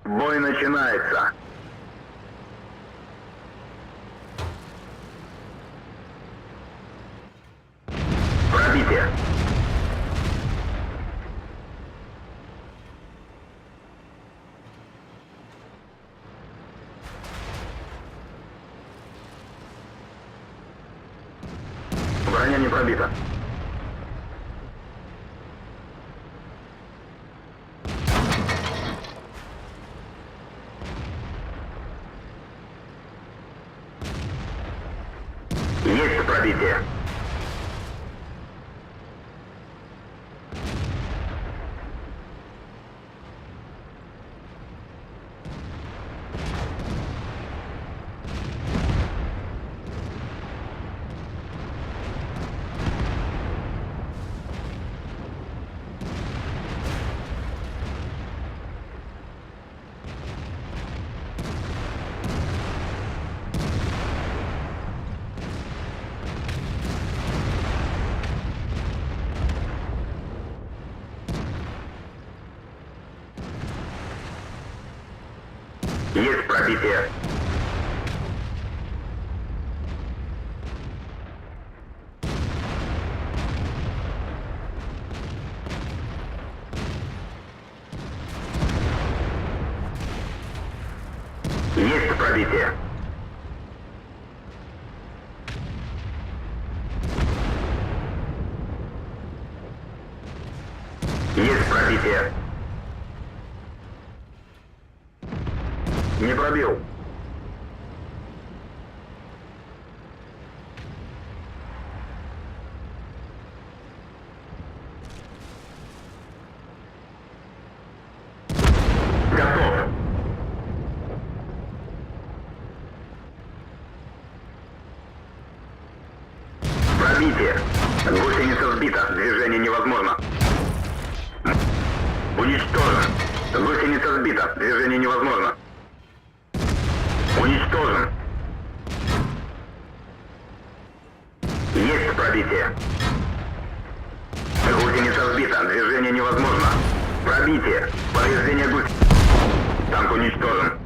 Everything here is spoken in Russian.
Бой начинается. Пробитие. Броня не пробита. Есть пробитие. Есть пробитие. Есть пробитие. Есть пробитие. Не пробил. Готов. Пробитие. Гусеница сбита. Движение невозможно. Уничтожен. Гусеница сбита. Движение невозможно. Уничтожен. Есть пробитие. Гусеница сбита. Движение невозможно. Пробитие. Повреждение гусеницы. Танк уничтожен.